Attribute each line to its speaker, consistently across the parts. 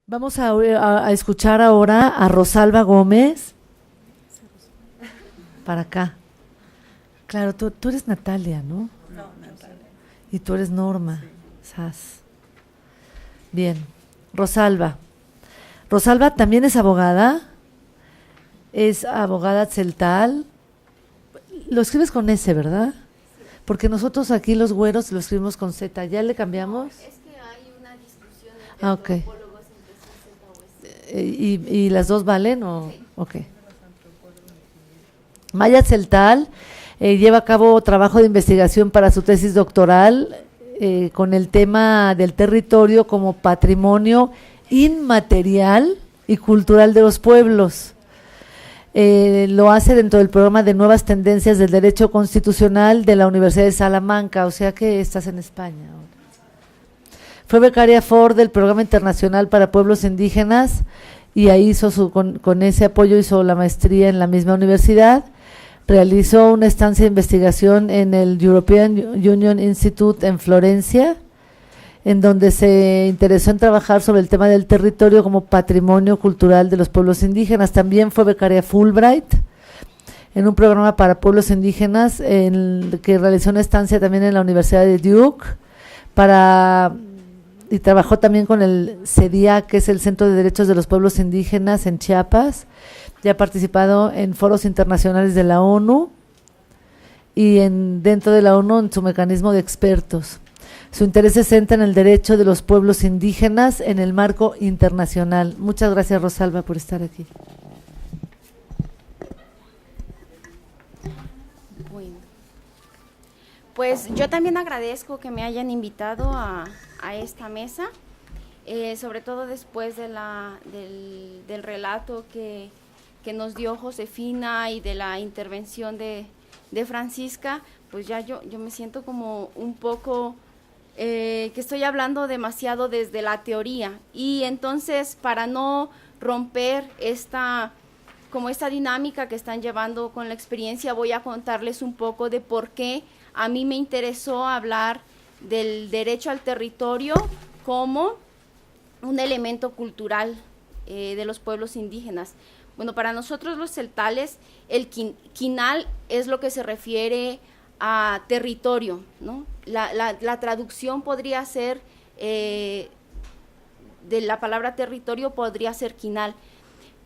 Speaker 1: Vamos a escuchar ahora a Rosalba Gómez. Para acá. Claro, tú eres Natalia, ¿no?
Speaker 2: No, Natalia.
Speaker 1: Y tú eres Norma. Sas. Bien. Rosalba. Rosalba también es abogada. Es abogada tzeltal. Lo escribes con S, ¿verdad? Porque nosotros aquí los güeros lo escribimos con Z. ¿Ya le cambiamos?
Speaker 3: Es que hay una discusión entre
Speaker 1: Ok.
Speaker 3: antropólogos entre si es Z o es
Speaker 1: ¿Y las dos valen? ¿O?
Speaker 3: Sí.
Speaker 1: Ok. Maya Tzeltal lleva a cabo trabajo de investigación para su tesis doctoral con el tema del territorio como patrimonio inmaterial y cultural de los pueblos. Lo hace dentro del programa de Nuevas Tendencias del Derecho Constitucional de la Universidad de Salamanca, o sea que estás en España ahora. Fue becaria Ford del Programa Internacional para Pueblos Indígenas y ahí hizo con ese apoyo hizo la maestría en la misma universidad. Realizó una estancia de investigación en el European Union Institute en Florencia, en donde se interesó en trabajar sobre el tema del territorio como patrimonio cultural de los pueblos indígenas. También fue becaria Fulbright en un programa para pueblos indígenas que realizó una estancia también en la Universidad de Duke y trabajó también con el CEDIA, que es el Centro de Derechos de los Pueblos Indígenas en Chiapas. Ya ha participado en foros internacionales de la ONU y dentro de la ONU en su mecanismo de expertos. Su interés se centra en el derecho de los pueblos indígenas en el marco internacional. Muchas gracias, Rosalba, por estar aquí.
Speaker 3: Bueno, pues yo también agradezco que me hayan invitado a esta mesa, sobre todo después de del relato que nos dio Josefina y de la intervención de Francisca. Pues ya yo me siento como un poco que estoy hablando demasiado desde la teoría, y entonces para no romper esta dinámica que están llevando con la experiencia, voy a contarles un poco de por qué a mí me interesó hablar del derecho al territorio como un elemento cultural de los pueblos indígenas. Bueno, para nosotros los celtales, el quinal es lo que se refiere a territorio, ¿no? La traducción podría ser, de la palabra territorio podría ser quinal,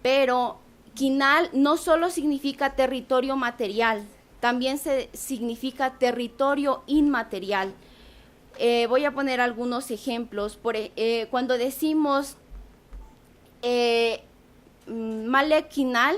Speaker 3: pero quinal no solo significa territorio material, también significa territorio inmaterial. Voy a poner algunos ejemplos. Cuando decimos Malek quinal,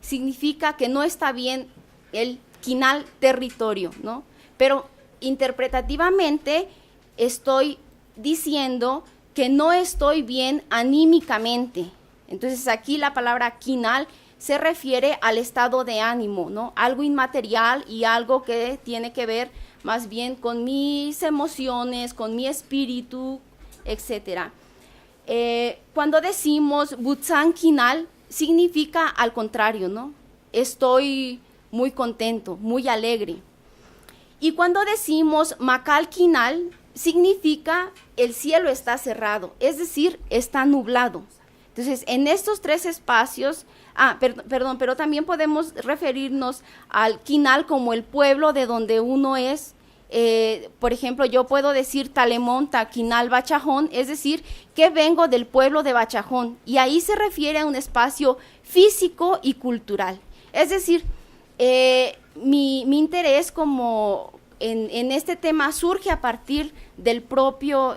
Speaker 3: significa que no está bien el quinal territorio, ¿no? Pero interpretativamente estoy diciendo que no estoy bien anímicamente. Entonces aquí la palabra quinal se refiere al estado de ánimo, ¿no? Algo inmaterial y algo que tiene que ver más bien con mis emociones, con mi espíritu, etcétera. Cuando decimos Butsan Kinal, significa al contrario, ¿no? Estoy muy contento, muy alegre. Y cuando decimos Makal Kinal, significa el cielo está cerrado, es decir, está nublado. Entonces, en estos tres espacios, perdón, pero también podemos referirnos al Kinal como el pueblo de donde uno es. Por ejemplo, yo puedo decir Talemonta, Quinal, Bachajón, es decir, que vengo del pueblo de Bachajón, y ahí se refiere a un espacio físico y cultural. Es decir, mi interés como en este tema surge a partir del propio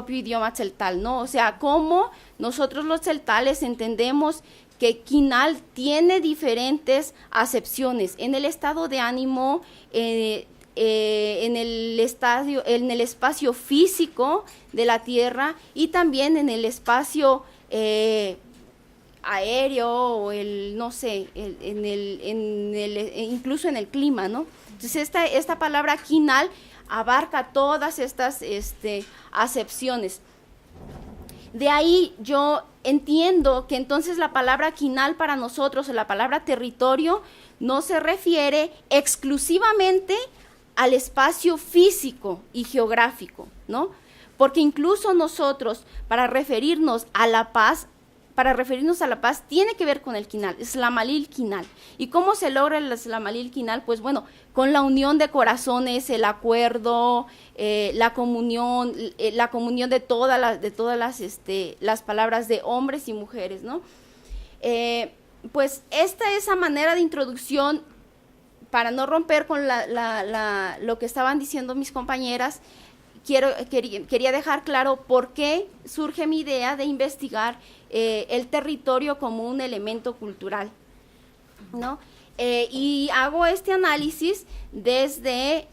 Speaker 3: idioma tzeltal, ¿no? O sea, cómo nosotros los tzeltales entendemos que Quinal tiene diferentes acepciones en el estado de ánimo, en el espacio físico de la tierra, y también en el espacio aéreo, o incluso en el clima, ¿no? Entonces esta palabra quinal abarca todas estas acepciones. De ahí yo entiendo que entonces la palabra quinal para nosotros, o la palabra territorio, no se refiere exclusivamente al espacio físico y geográfico, ¿no? porque incluso nosotros, para referirnos a la paz, tiene que ver con el quinal, Slamalil quinal. ¿Y cómo se logra el Slamalil quinal? Pues bueno, con la unión de corazones, el acuerdo, la comunión de todas las palabras de hombres y mujeres, ¿no? Pues esa manera de introducción, para no romper con lo que estaban diciendo mis compañeras, quería dejar claro por qué surge mi idea de investigar el territorio como un elemento cultural, ¿no? Y hago este análisis desde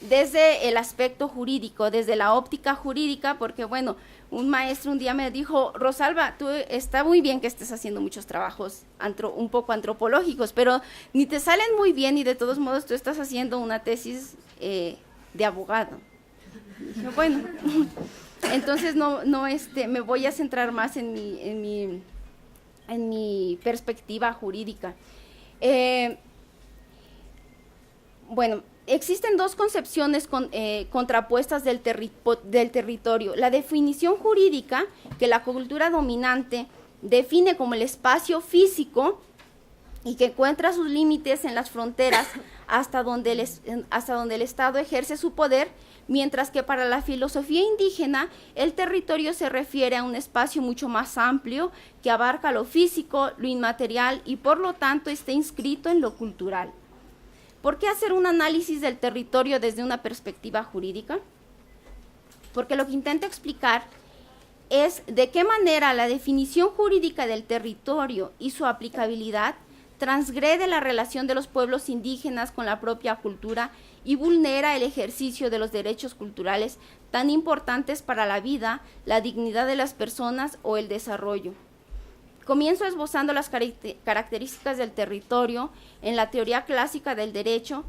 Speaker 3: el aspecto jurídico, desde la óptica jurídica, porque bueno, un maestro un día me dijo: Rosalba, tú está muy bien que estés haciendo muchos trabajos un poco antropológicos, pero ni te salen muy bien y de todos modos tú estás haciendo una tesis de abogado. Y dije, bueno, entonces me voy a centrar más en mi perspectiva jurídica. Bueno, existen dos concepciones contrapuestas del territorio. La definición jurídica, que la cultura dominante define como el espacio físico y que encuentra sus límites en las fronteras hasta donde el Estado ejerce su poder, mientras que para la filosofía indígena el territorio se refiere a un espacio mucho más amplio que abarca lo físico, lo inmaterial y por lo tanto está inscrito en lo cultural. ¿Por qué hacer un análisis del territorio desde una perspectiva jurídica? Porque lo que intento explicar es de qué manera la definición jurídica del territorio y su aplicabilidad transgrede la relación de los pueblos indígenas con la propia cultura y vulnera el ejercicio de los derechos culturales tan importantes para la vida, la dignidad de las personas o el desarrollo. Comienzo esbozando las características del territorio en la teoría clásica del derecho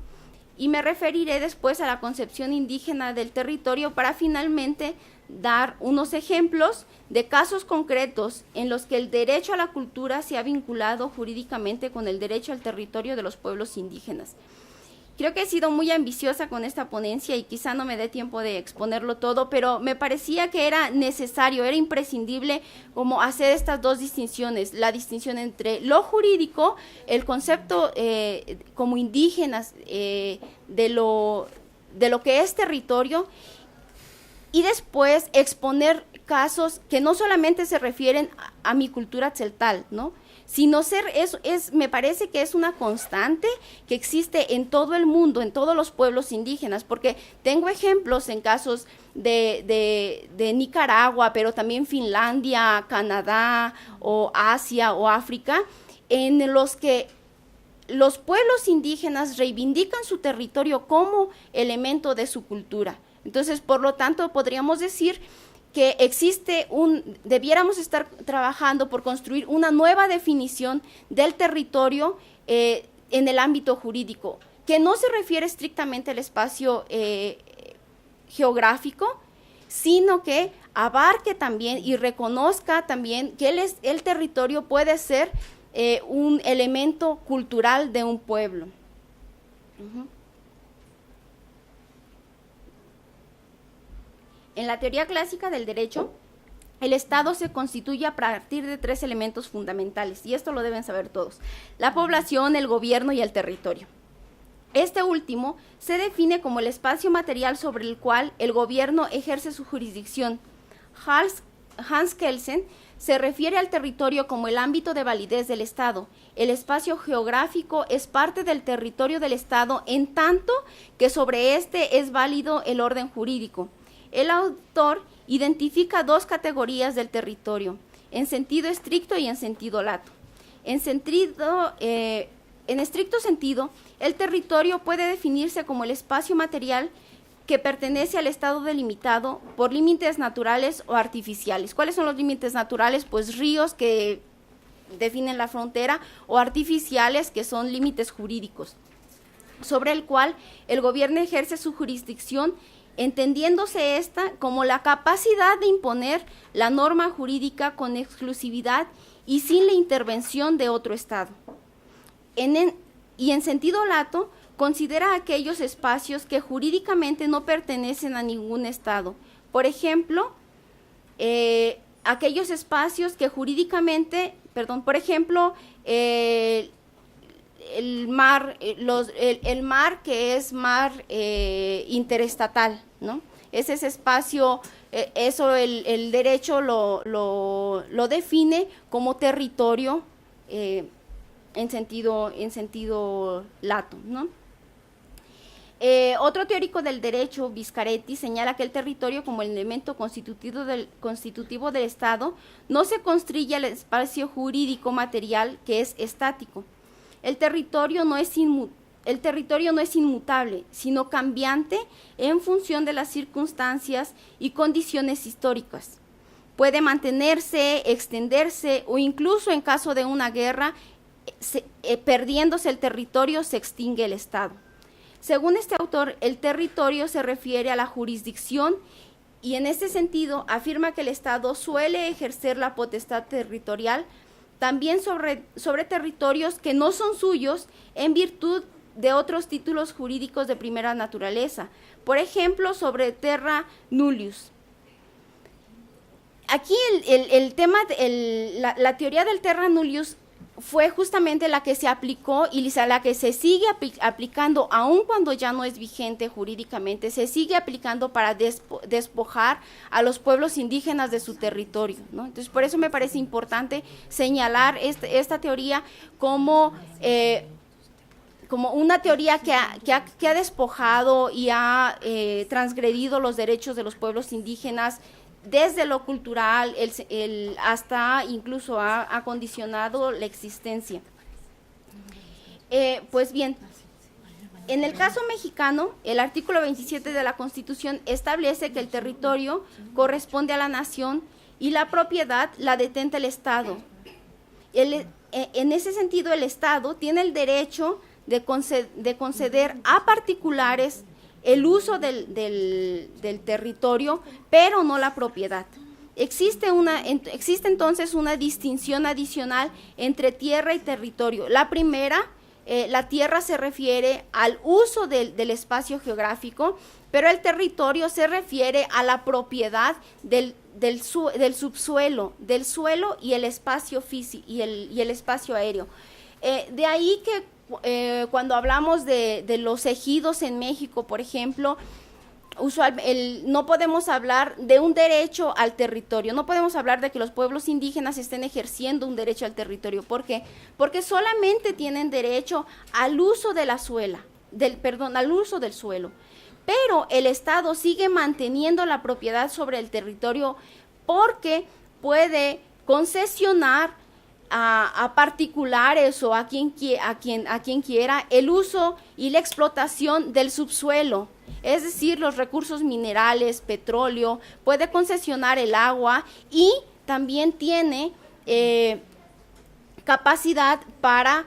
Speaker 3: y me referiré después a la concepción indígena del territorio para finalmente dar unos ejemplos de casos concretos en los que el derecho a la cultura se ha vinculado jurídicamente con el derecho al territorio de los pueblos indígenas. Creo que he sido muy ambiciosa con esta ponencia y quizá no me dé tiempo de exponerlo todo, pero me parecía que era necesario, era imprescindible como hacer estas dos distinciones, la distinción entre lo jurídico, el concepto como indígenas de lo que es territorio, y después exponer casos que no solamente se refieren a mi cultura tzeltal, ¿no?, sino me parece que es una constante que existe en todo el mundo, en todos los pueblos indígenas, porque tengo ejemplos en casos de Nicaragua, pero también Finlandia, Canadá, o Asia o África, en los que los pueblos indígenas reivindican su territorio como elemento de su cultura. Entonces, por lo tanto, podríamos decir que debiéramos estar trabajando por construir una nueva definición del territorio en el ámbito jurídico, que no se refiere estrictamente al espacio geográfico, sino que abarque también y reconozca también que el territorio puede ser un elemento cultural de un pueblo. Uh-huh. En la teoría clásica del derecho, el Estado se constituye a partir de tres elementos fundamentales, y esto lo deben saber todos: la población, el gobierno y el territorio. Este último se define como el espacio material sobre el cual el gobierno ejerce su jurisdicción. Hans Kelsen se refiere al territorio como el ámbito de validez del Estado. El espacio geográfico es parte del territorio del Estado en tanto que sobre este es válido el orden jurídico. El autor identifica dos categorías del territorio, en sentido estricto y en sentido lato. En estricto sentido, el territorio puede definirse como el espacio material que pertenece al Estado delimitado por límites naturales o artificiales. ¿Cuáles son los límites naturales? Pues ríos que definen la frontera, o artificiales, que son límites jurídicos, sobre el cual el gobierno ejerce su jurisdicción, entendiéndose esta como la capacidad de imponer la norma jurídica con exclusividad y sin la intervención de otro Estado. Y en sentido lato, considera aquellos espacios que jurídicamente no pertenecen a ningún Estado. Por ejemplo, aquellos espacios que jurídicamente, por ejemplo, el mar que es mar interestatal, ¿no? Ese espacio, eso el derecho lo define como territorio en sentido lato, ¿no? Otro teórico del derecho, Viscaretti, señala que el territorio como elemento constitutivo del Estado no se constriñe al espacio jurídico material que es estático. El territorio no es inmutable, sino cambiante en función de las circunstancias y condiciones históricas. Puede mantenerse, extenderse o incluso en caso de una guerra, perdiéndose el territorio, se extingue el Estado. Según este autor, el territorio se refiere a la jurisdicción y en este sentido afirma que el Estado suele ejercer la potestad territorial también sobre territorios que no son suyos en virtud de otros títulos jurídicos de primera naturaleza, por ejemplo, sobre terra nullius. Aquí el tema, la teoría del terra nullius fue justamente la que se aplicó y la que se sigue aplicando, aun cuando ya no es vigente jurídicamente, se sigue aplicando para despojar a los pueblos indígenas de su territorio, ¿no? Entonces, por eso me parece importante señalar esta teoría como una teoría que ha despojado y ha transgredido los derechos de los pueblos indígenas desde lo cultural hasta incluso ha condicionado la existencia. Pues bien, en el caso mexicano, el artículo 27 de la Constitución establece que el territorio corresponde a la nación y la propiedad la detenta el Estado. En ese sentido, el Estado tiene el derecho de conceder a particulares el uso del territorio, pero no la propiedad. Existe entonces una distinción adicional entre tierra y territorio. La primera, la tierra se refiere al uso del espacio geográfico, pero el territorio se refiere a la propiedad del subsuelo, del suelo y el espacio físico y el espacio aéreo. De ahí que cuando hablamos de los ejidos en México, por ejemplo, no podemos hablar de un derecho al territorio, no podemos hablar de que los pueblos indígenas estén ejerciendo un derecho al territorio. ¿Por qué? Porque solamente tienen derecho al uso de la al uso del suelo. Pero el Estado sigue manteniendo la propiedad sobre el territorio porque puede concesionar a particulares o a quien quiera el uso y la explotación del subsuelo, es decir, los recursos minerales, petróleo, puede concesionar el agua y también tiene capacidad para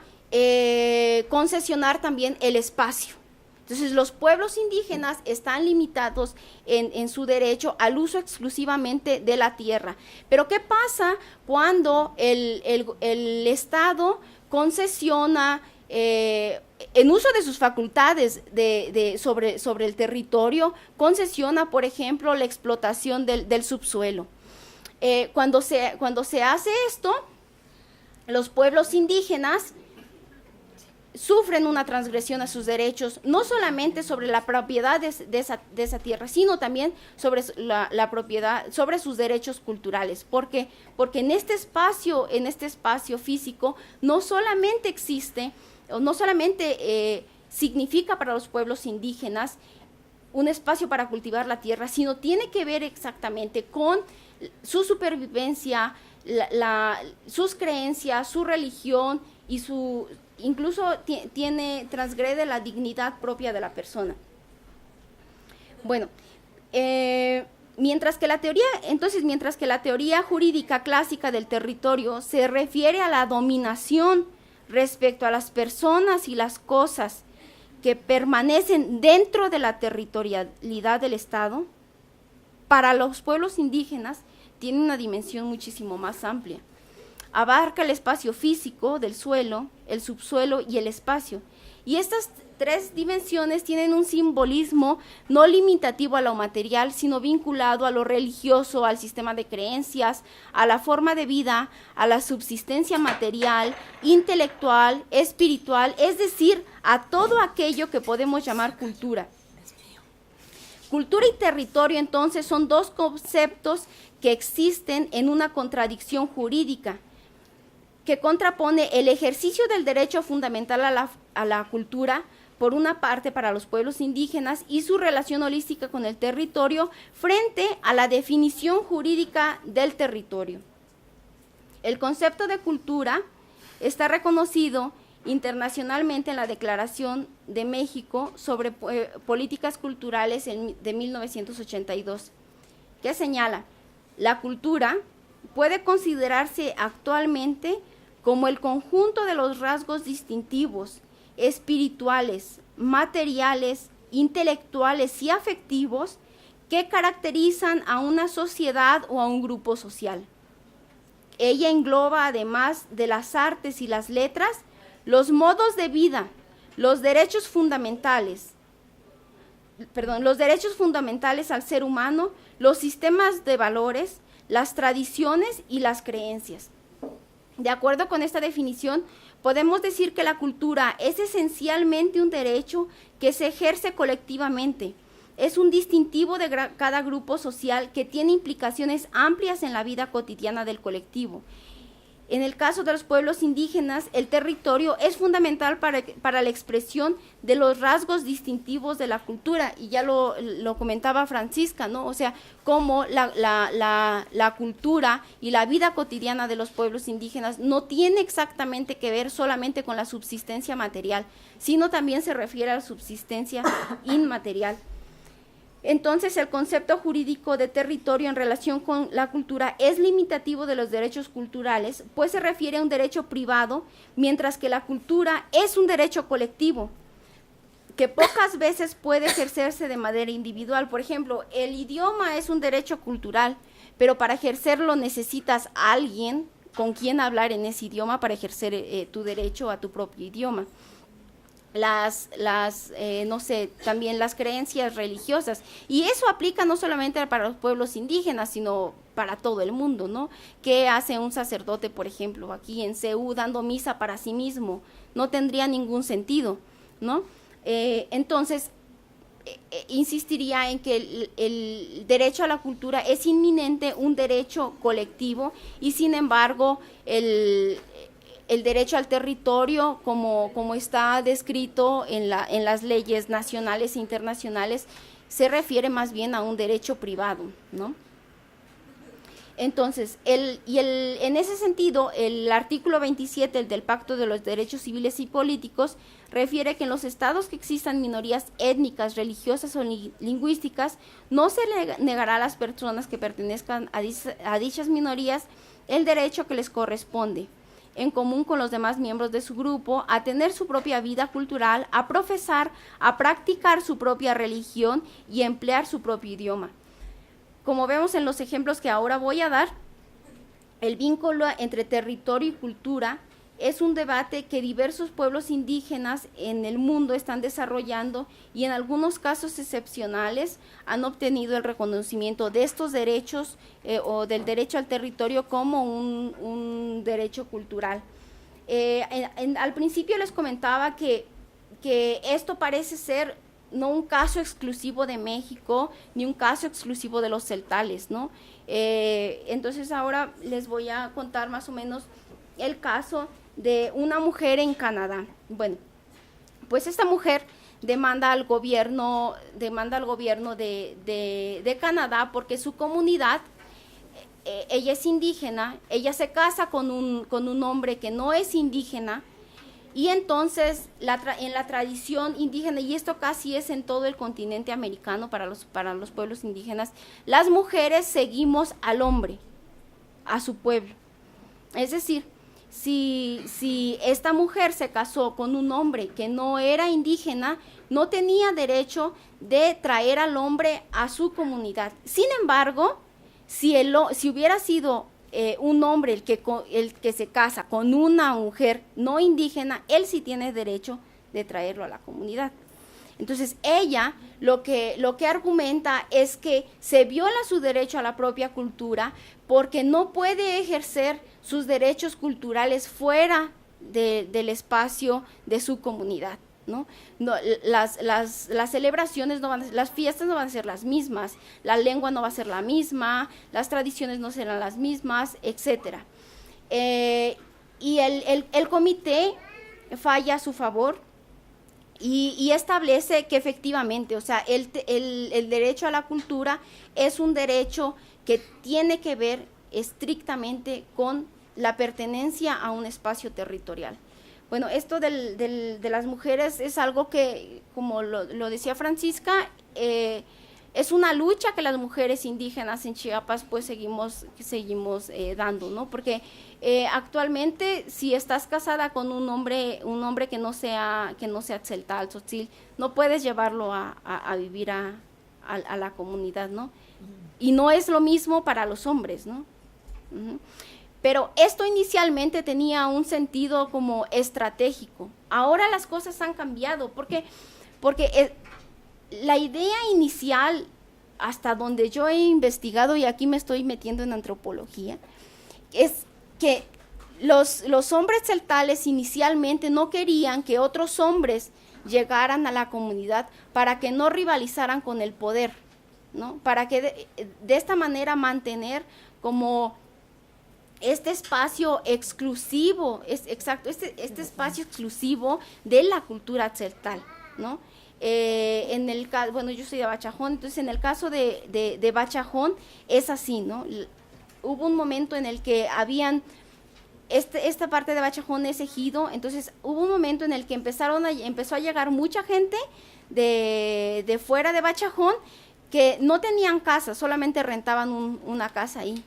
Speaker 3: concesionar también el espacio. Entonces, los pueblos indígenas están limitados en su derecho al uso exclusivamente de la tierra. Pero, ¿qué pasa cuando el Estado concesiona, en uso de sus facultades sobre el territorio, concesiona, por ejemplo, la explotación del subsuelo? Cuando se hace esto, los pueblos indígenas sufren una transgresión a sus derechos, no solamente sobre la propiedad de esa tierra, sino también sobre la propiedad, sobre sus derechos culturales. ¿Por qué? Porque en este espacio físico no solamente existe, o no solamente significa para los pueblos indígenas un espacio para cultivar la tierra, sino tiene que ver exactamente con su supervivencia, sus creencias, su religión y incluso transgrede la dignidad propia de la persona. Bueno, mientras que la teoría jurídica clásica del territorio se refiere a la dominación respecto a las personas y las cosas que permanecen dentro de la territorialidad del Estado, para los pueblos indígenas tiene una dimensión muchísimo más amplia. Abarca el espacio físico del suelo, el subsuelo y el espacio. Y tres dimensiones tienen un simbolismo no limitativo a lo material, sino vinculado a lo religioso, al sistema de creencias, a la forma de vida, a la subsistencia material, intelectual, espiritual, es decir, a todo aquello que podemos llamar cultura. Cultura y territorio, entonces, son dos conceptos que existen en una contradicción jurídica, que contrapone el ejercicio del derecho fundamental a la cultura, por una parte para los pueblos indígenas, y su relación holística con el territorio frente a la definición jurídica del territorio. El concepto de cultura está reconocido internacionalmente en la Declaración de México sobre políticas culturales de 1982, que señala: la cultura puede considerarse actualmente como el conjunto de los rasgos distintivos, espirituales, materiales, intelectuales y afectivos que caracterizan a una sociedad o a un grupo social. Ella engloba, además de las artes y las letras, los modos de vida, los derechos fundamentales al ser humano, los sistemas de valores, las tradiciones y las creencias. De acuerdo con esta definición, podemos decir que la cultura es esencialmente un derecho que se ejerce colectivamente. Es un distintivo de cada grupo social que tiene implicaciones amplias en la vida cotidiana del colectivo. En el caso de los pueblos indígenas, el territorio es fundamental para la expresión de los rasgos distintivos de la cultura, y ya lo comentaba Francisca, ¿no? O sea, cómo la cultura y la vida cotidiana de los pueblos indígenas no tiene exactamente que ver solamente con la subsistencia material, sino también se refiere a la subsistencia inmaterial. Entonces, el concepto jurídico de territorio en relación con la cultura es limitativo de los derechos culturales, pues se refiere a un derecho privado, mientras que la cultura es un derecho colectivo, que pocas veces puede ejercerse de manera individual. Por ejemplo, el idioma es un derecho cultural, pero para ejercerlo necesitas a alguien con quien hablar en ese idioma para ejercer tu derecho a tu propio idioma. También las creencias religiosas, y eso aplica no solamente para los pueblos indígenas, sino para todo el mundo, ¿no? ¿Qué hace un sacerdote, por ejemplo, aquí en CEU dando misa para sí mismo? No tendría ningún sentido, ¿no? Entonces, insistiría en que el derecho a la cultura es inminente, un derecho colectivo, y sin embargo, el derecho al territorio, como está descrito en las leyes nacionales e internacionales, se refiere más bien a un derecho privado, ¿no? Entonces, en ese sentido, el artículo 27 del Pacto de los Derechos Civiles y Políticos refiere que en los estados que existan minorías étnicas, religiosas o lingüísticas, no se negará a las personas que pertenezcan a dichas minorías el derecho que les corresponde, en común con los demás miembros de su grupo, a tener su propia vida cultural, a profesar, a practicar su propia religión y a emplear su propio idioma. Como vemos en los ejemplos que ahora voy a dar, el vínculo entre territorio y cultura es un debate que diversos pueblos indígenas en el mundo están desarrollando, y en algunos casos excepcionales han obtenido el reconocimiento de estos derechos o del derecho al territorio como un derecho cultural. Al principio les comentaba que esto parece ser no un caso exclusivo de México, ni un caso exclusivo de los celtales, ¿no? Entonces ahora les voy a contar más o menos el caso de una mujer en Canadá. Bueno, pues esta mujer demanda al gobierno de Canadá porque su comunidad, ella es indígena, ella se casa con un hombre que no es indígena, y entonces en la tradición indígena, y esto casi es en todo el continente americano para los pueblos indígenas, las mujeres seguimos al hombre, a su pueblo. Es decir, si esta mujer se casó con un hombre que no era indígena, no tenía derecho de traer al hombre a su comunidad. Sin embargo, si hubiera sido un hombre el que se casa con una mujer no indígena, él sí tiene derecho de traerlo a la comunidad. Entonces ella lo que argumenta es que se viola su derecho a la propia cultura porque no puede ejercer sus derechos culturales fuera del espacio de su comunidad, ¿no? Las celebraciones no van, las fiestas no van a ser las mismas, la lengua no va a ser la misma, las tradiciones no serán las mismas, etcétera. Y el comité falla a su favor y establece que efectivamente, o sea, el derecho a la cultura es un derecho que tiene que ver estrictamente con la pertenencia a un espacio territorial. Bueno, esto de las mujeres es algo que, como lo decía Francisca, es una lucha que las mujeres indígenas en Chiapas pues seguimos dando, ¿no? Porque actualmente si estás casada con un hombre que no sea tzeltal, tzotzil, no puedes llevarlo a vivir a la comunidad, ¿no? Y no es lo mismo para los hombres, ¿no? Uh-huh. Pero esto inicialmente tenía un sentido como estratégico. Ahora las cosas han cambiado porque la idea inicial, hasta donde yo he investigado, y aquí me estoy metiendo en antropología, es que los hombres celtales inicialmente no querían que otros hombres llegaran a la comunidad para que no rivalizaran con el poder, ¿no? Para que de esta manera mantener como este espacio exclusivo, este espacio exclusivo de la cultura celtal, ¿no? En el caso, bueno, yo soy de Bachajón, entonces en el caso de Bachajón es así, ¿no? Hubo un momento en el que habían, esta parte de Bachajón es ejido, entonces hubo un momento en el que empezó a llegar mucha gente de fuera de Bachajón que no tenían casa, solamente rentaban una casa ahí,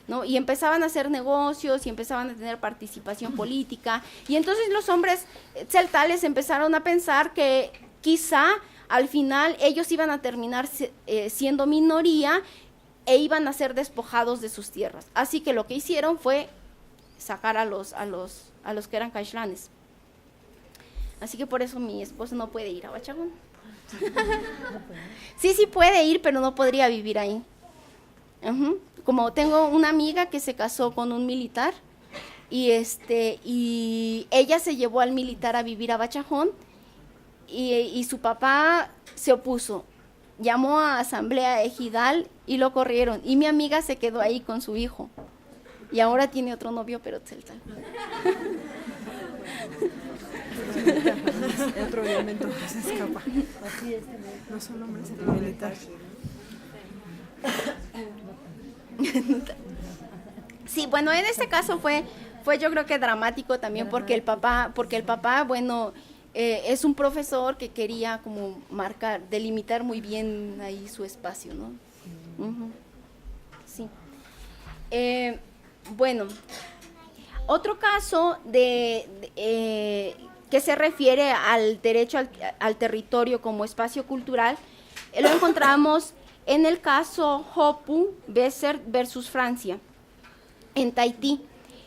Speaker 3: ¿no? Y empezaban a hacer negocios y empezaban a tener participación política, y entonces los hombres celtales empezaron a pensar que quizá al final ellos iban a terminar siendo minoría e iban a ser despojados de sus tierras. Así que lo que hicieron fue sacar a los que eran caixlanes. Así que por eso mi esposo no puede ir a Bachajón. Sí puede ir, pero no podría vivir ahí. Uh-huh. Como tengo una amiga que se casó con un militar y ella se llevó al militar a vivir a Bachajón y su papá se opuso, llamó a asamblea ejidal y lo corrieron, y mi amiga se quedó ahí con su hijo y ahora tiene otro novio pero celtal.
Speaker 2: Otro elemento que se escapa. No son hombres, es militar.
Speaker 3: Sí, bueno, en este caso fue yo creo que dramático también porque el papá, bueno, es un profesor que quería como delimitar muy bien ahí su espacio, ¿no? Uh-huh. Sí. Bueno, otro caso que se refiere al derecho al territorio como espacio cultural, lo encontramos en el caso Hopu Besser versus Francia, en Tahití.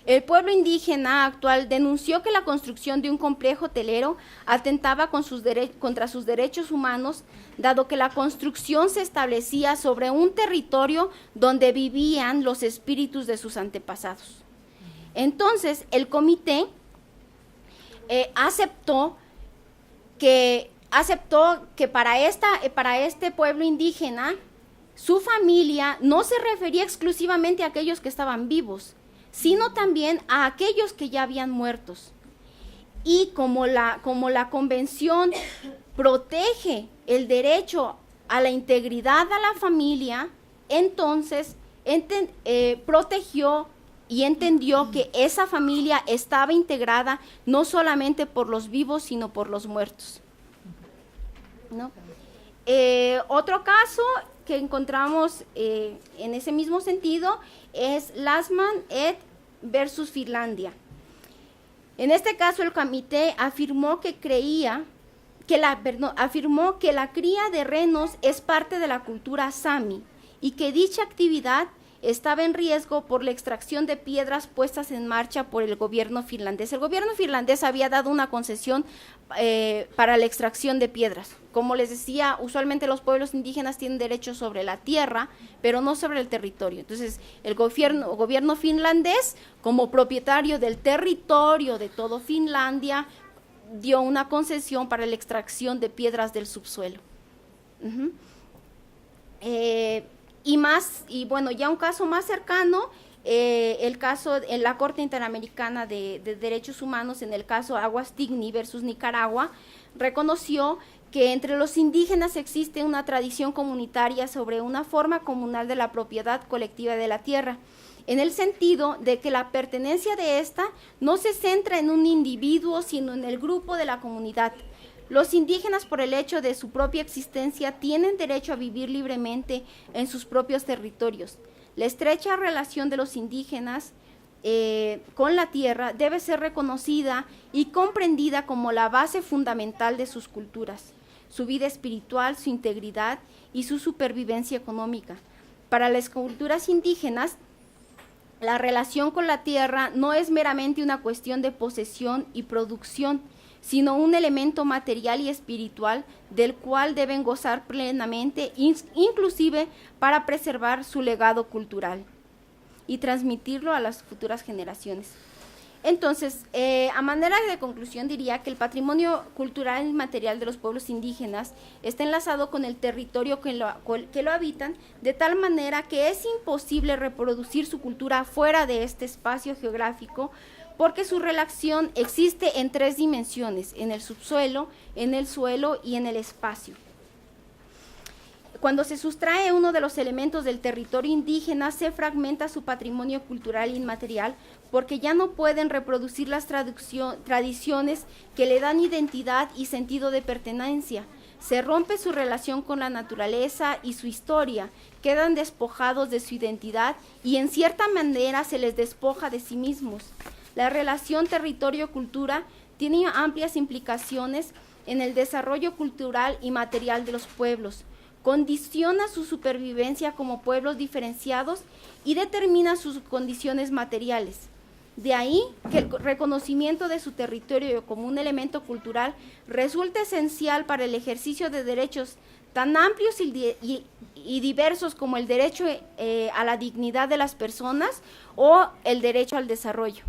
Speaker 3: El pueblo indígena actual denunció que la construcción de un complejo hotelero atentaba contra sus derechos humanos, dado que la construcción se establecía sobre un territorio donde vivían los espíritus de sus antepasados. Entonces, el comité aceptó que para este pueblo indígena, su familia no se refería exclusivamente a aquellos que estaban vivos, sino también a aquellos que ya habían muertos. Y como la convención protege el derecho a la integridad de la familia, entonces protegió y entendió que esa familia estaba integrada no solamente por los vivos, sino por los muertos, ¿no? Otro caso que encontramos en ese mismo sentido es Lasman et versus Finlandia. En este caso el comité afirmó que la cría de renos es parte de la cultura sami y que dicha actividad estaba en riesgo por la extracción de piedras puestas en marcha por el gobierno finlandés. El gobierno finlandés había dado una concesión para la extracción de piedras. Como les decía, usualmente los pueblos indígenas tienen derecho sobre la tierra, pero no sobre el territorio. Entonces, el gobierno finlandés, como propietario del territorio de todo Finlandia, dio una concesión para la extracción de piedras del subsuelo. Y bueno, ya un caso más cercano, el caso en la Corte Interamericana de Derechos Humanos, en el caso Aguastigny versus Nicaragua, reconoció que entre los indígenas existe una tradición comunitaria sobre una forma comunal de la propiedad colectiva de la tierra, en el sentido de que la pertenencia de esta no se centra en un individuo, sino en el grupo de la comunidad. Los indígenas, por el hecho de su propia existencia, tienen derecho a vivir libremente en sus propios territorios. La estrecha relación de los indígenas con la tierra debe ser reconocida y comprendida como la base fundamental de sus culturas, su vida espiritual, su integridad y su supervivencia económica. Para las culturas indígenas, la relación con la tierra no es meramente una cuestión de posesión y producción, sino un elemento material y espiritual del cual deben gozar plenamente, inclusive para preservar su legado cultural y transmitirlo a las futuras generaciones. Entonces, a manera de conclusión, diría que el patrimonio cultural y material de los pueblos indígenas está enlazado con el territorio que lo habitan, de tal manera que es imposible reproducir su cultura fuera de este espacio geográfico, porque su relación existe en 3 dimensiones: en el subsuelo, en el suelo y en el espacio. Cuando se sustrae uno de los elementos del territorio indígena, se fragmenta su patrimonio cultural inmaterial, porque ya no pueden reproducir las tradiciones que le dan identidad y sentido de pertenencia. Se rompe su relación con la naturaleza y su historia, quedan despojados de su identidad y en cierta manera se les despoja de sí mismos. La relación territorio-cultura tiene amplias implicaciones en el desarrollo cultural y material de los pueblos, condiciona su supervivencia como pueblos diferenciados y determina sus condiciones materiales. De ahí que el reconocimiento de su territorio como un elemento cultural resulta esencial para el ejercicio de derechos tan amplios y diversos como el derecho a la dignidad de las personas o el derecho al desarrollo.